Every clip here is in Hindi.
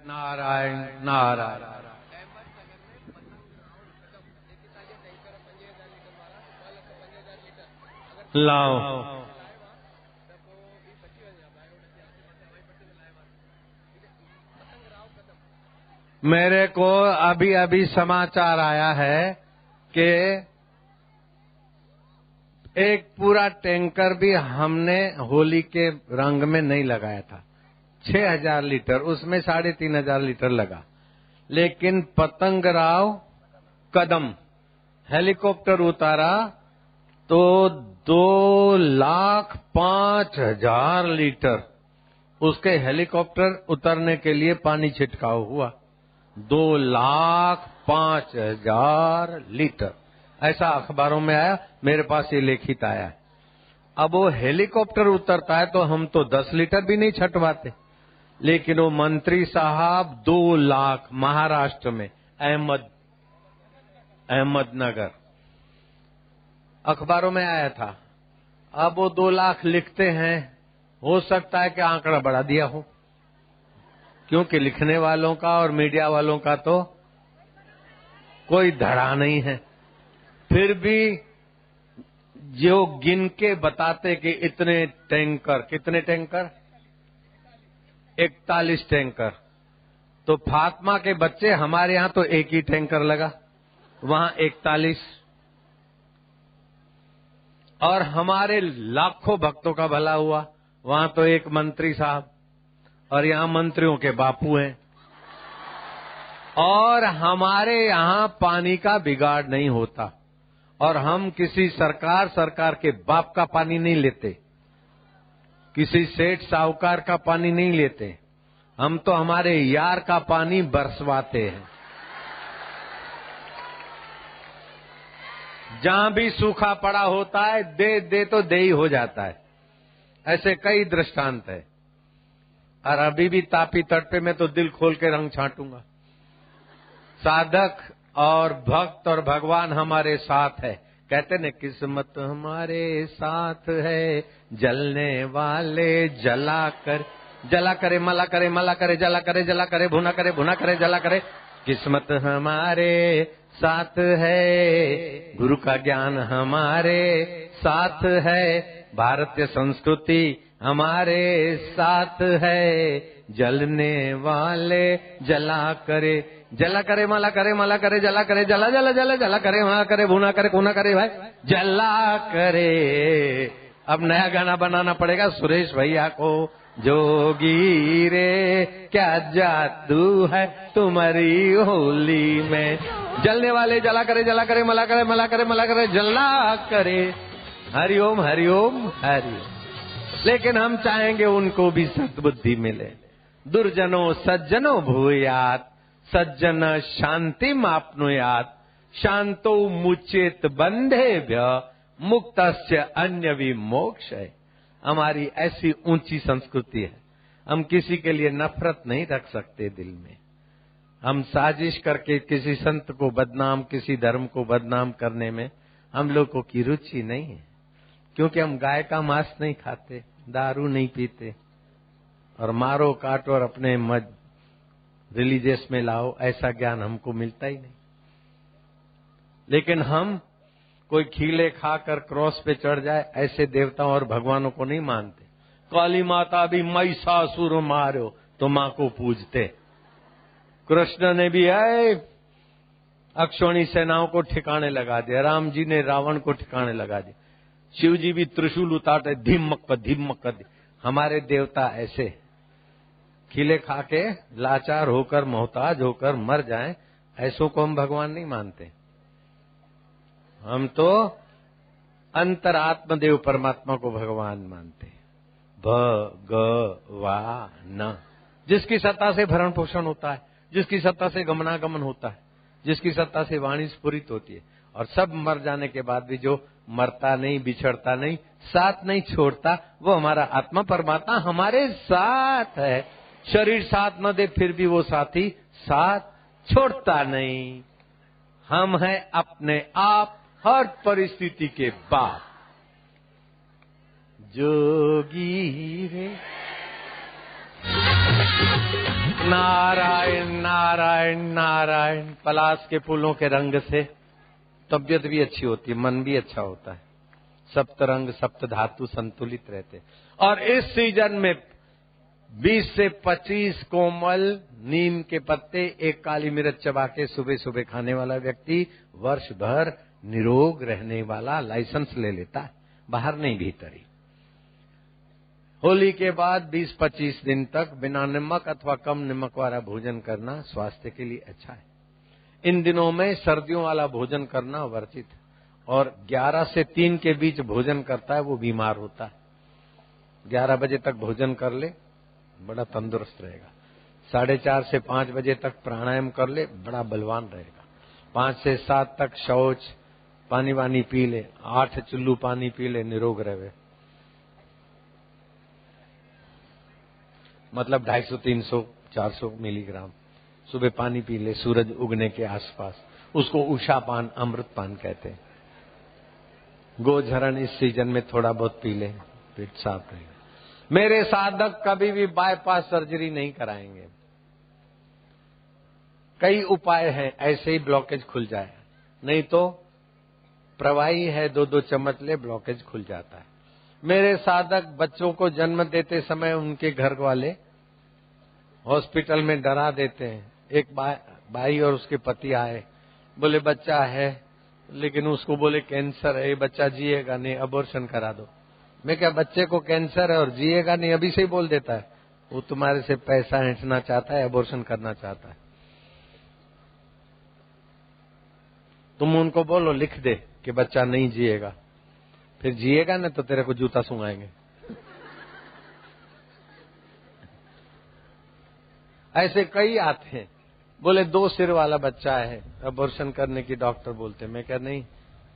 नारायण नारायण। लाओ मेरे को अभी अभी समाचार आया है कि एक पूरा टैंकर भी हमने होली के रंग में नहीं लगाया था। 6000 लीटर, उसमें 3500 लीटर लगा। लेकिन पतंगराव कदम हेलीकॉप्टर उतारा तो 2,05,000 लीटर उसके हेलीकॉप्टर उतरने के लिए पानी छिटकाव हुआ। 2,05,000 लीटर, ऐसा अखबारों में आया, मेरे पास ये लिखित आया है। अब वो हेलीकॉप्टर उतरता है तो हम तो 10 लीटर भी नहीं छटवाते, लेकिन वो मंत्री साहब 2 लाख महाराष्ट्र में अहमदनगर अखबारों में आया था। अब वो 2 लाख लिखते हैं, हो सकता है कि आंकड़ा बढ़ा दिया हो, क्योंकि लिखने वालों का और मीडिया वालों का तो कोई धड़ा नहीं है। फिर भी जो गिन के बताते कि इतने टैंकर, कितने टैंकर, 41 टैंकर, तो फातिमा के बच्चे, हमारे यहाँ तो एक ही टैंकर लगा, वहां 41, और हमारे लाखों भक्तों का भला हुआ, वहां तो एक मंत्री साहब, और यहाँ मंत्रियों के बापू हैं। और हमारे यहाँ पानी का बिगाड़ नहीं होता, और हम किसी सरकार के बाप का पानी नहीं लेते, किसी सेठ साहूकार का पानी नहीं लेते, हम तो हमारे यार का पानी बरसवाते हैं। जहां भी सूखा पड़ा होता है, दे तो दे ही हो जाता है। ऐसे कई दृष्टांत है। और अभी भी तापी तट पे मैं तो दिल खोल के रंग छांटूंगा। साधक और भक्त और भगवान हमारे साथ है। कहते न, किस्मत हमारे साथ है, जलने वाले जला करे मला करे मला करे, जला करे भुना करे जला करे। किस्मत हमारे साथ है, गुरु का ज्ञान हमारे साथ है, भारतीय संस्कृति हमारे साथ है, जलने वाले जला करे मला करे जला करे, जला करे वहां करे भुना करे कोना करे भाई जला करे। अब नया गाना बनाना पड़ेगा सुरेश भैया को। जोगी रे क्या जादू है तुम्हारी होली में, जलने वाले जला करे मला करे जला करे। हरिओम हरिओम हरिओम। लेकिन हम चाहेंगे उनको भी सद्बुद्धि मिले। दुर्जनो सज्जनो भूयात, सज्जन शांति मापनुयात, शांतो मुचेत बंधेभ्य, मुक्तस्य अन्य विमोक्ष है। हमारी ऐसी ऊंची संस्कृति है। हम किसी के लिए नफरत नहीं रख सकते दिल में। हम साजिश करके किसी संत को बदनाम, किसी धर्म को बदनाम करने में हम लोगों की रुचि नहीं है, क्योंकि हम गाय का मांस नहीं खाते, दारू नहीं पीते, और मारो काटो और अपने रिलीजियस में लाओ, ऐसा ज्ञान हमको मिलता ही नहीं। लेकिन हम कोई खीले खाकर क्रॉस पे चढ़ जाए, ऐसे देवताओं और भगवानों को नहीं मानते। काली माता भी महिषासुर मारो तो माँ को पूजते। कृष्ण ने भी अक्षौणी सेनाओं को ठिकाने लगा दिया, राम जी ने रावण को ठिकाने लगा दिया, शिव जी भी त्रिशूल उतारते धीमक। हमारे देवता ऐसे खिले खा के लाचार होकर मोहताज होकर मर जाएं, ऐसों को हम भगवान नहीं मानते। हम तो अंतरात्म देव परमात्मा को भगवान मानते। भगवान, जिसकी सत्ता से भरण पोषण होता है, जिसकी सत्ता से गमनागमन होता है, जिसकी सत्ता से वाणी स्फुरित होती है, और सब मर जाने के बाद भी जो मरता नहीं, बिछड़ता नहीं, साथ नहीं छोड़ता, वो हमारा आत्मा परमात्मा हमारे साथ है। शरीर साथ न दे फिर भी वो साथी साथ छोड़ता नहीं। हम हैं अपने आप हर परिस्थिति के बाप। जोगी रे नारायण नारायण नारायण। पलाश के फूलों के रंग से तबियत भी अच्छी होती है, मन भी अच्छा होता है, सप्त रंग सप्त धातु संतुलित रहते। और इस सीजन में 20 से 25 कोमल नीम के पत्ते, एक काली मिर्च चबा के सुबह सुबह खाने वाला व्यक्ति वर्ष भर निरोग रहने वाला लाइसेंस ले लेता है, बाहर नहीं भीतर ही। होली के बाद 20-25 दिन तक बिना नमक अथवा कम नमक वाला भोजन करना स्वास्थ्य के लिए अच्छा है। इन दिनों में सर्दियों वाला भोजन करना वर्जित है, और 11 से 3 के बीच भोजन करता है वो बीमार होता है। 11 बजे तक भोजन कर ले, बड़ा तंदुरुस्त रहेगा। 4:30 से 5 बजे तक प्राणायाम कर ले, बड़ा बलवान रहेगा। 5 से 7 तक शौच, पानी वानी पी ले, 8 चुल्लू पानी पी ले, निरोग रहे। मतलब 250-300-400 मिलीग्राम सुबह पानी पी ले सूरज उगने के आसपास, उसको उषा पान, अमृत पान कहते हैं। गोझरण इस सीजन में थोड़ा बहुत पी ले, पेट साफ रहेगा। मेरे साधक कभी भी बाईपास सर्जरी नहीं कराएंगे। कई उपाय हैं, ऐसे ही ब्लॉकेज खुल जाए, नहीं तो प्रवाही है 2-2 चम्मच ले, ब्लॉकेज खुल जाता है। मेरे साधक बच्चों को जन्म देते समय उनके घर वाले हॉस्पिटल में डरा देते हैं। एक भाई और उसके पति आए, बोले बच्चा है, लेकिन उसको बोले कैंसर है, ये बच्चा जिएगा नहीं, अबॉर्शन करा दो। मैं क्या, बच्चे को कैंसर है और जिएगा नहीं, अभी से ही बोल देता है? वो तुम्हारे से पैसा ऐंठना चाहता है, अबॉर्शन करना चाहता है। तुम उनको बोलो लिख दे कि बच्चा नहीं जिएगा, फिर जिएगा ना तो तेरे को जूता सुंघाएंगे। ऐसे कई आते हैं, बोले 2 सिर वाला बच्चा है, अबॉर्शन करने की डॉक्टर बोलते। मैं क्या, नहीं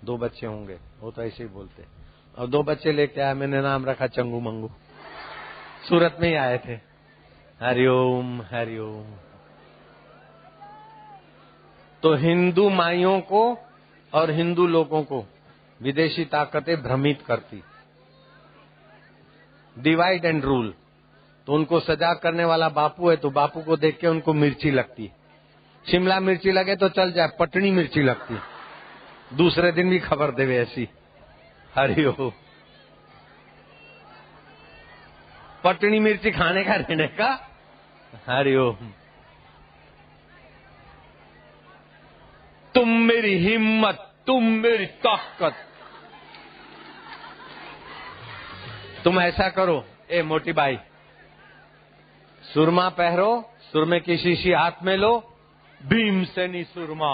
2 बच्चे होंगे, वो तो ऐसे ही बोलते। और 2 बच्चे लेके आया, मैंने नाम रखा चंगू मंगू। सूरत में ही आए थे। हरिओम हरिओम। तो हिंदू माइयों को और हिंदू लोगों को विदेशी ताकतें भ्रमित करती, डिवाइड एंड रूल। तो उनको सजा करने वाला बापू है, तो बापू को देख के उनको मिर्ची लगती। शिमला मिर्ची लगे तो चल जाए, पटनी मिर्ची लगती, दूसरे दिन भी खबर देवे ऐसी। हरिओम। पटनी मिर्ची खाने का रहने का। हरिओम। तुम मेरी हिम्मत, तुम मेरी ताकत। तुम ऐसा करो, ए मोटी बाई, सुरमा पहरो, सुरमे की शीशी हाथ में लो, भीमसेनी सुरमा।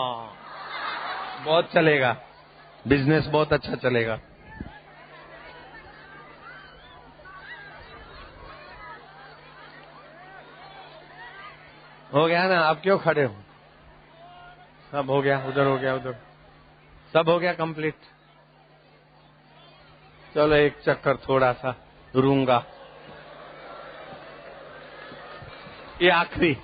बहुत चलेगा, बिजनेस बहुत अच्छा चलेगा। हो गया ना? आप क्यों खड़े हो? सब हो गया, उधर हो गया, उधर सब हो गया कंप्लीट। चलो एक चक्कर थोड़ा सा दूंगा, ये आखिरी।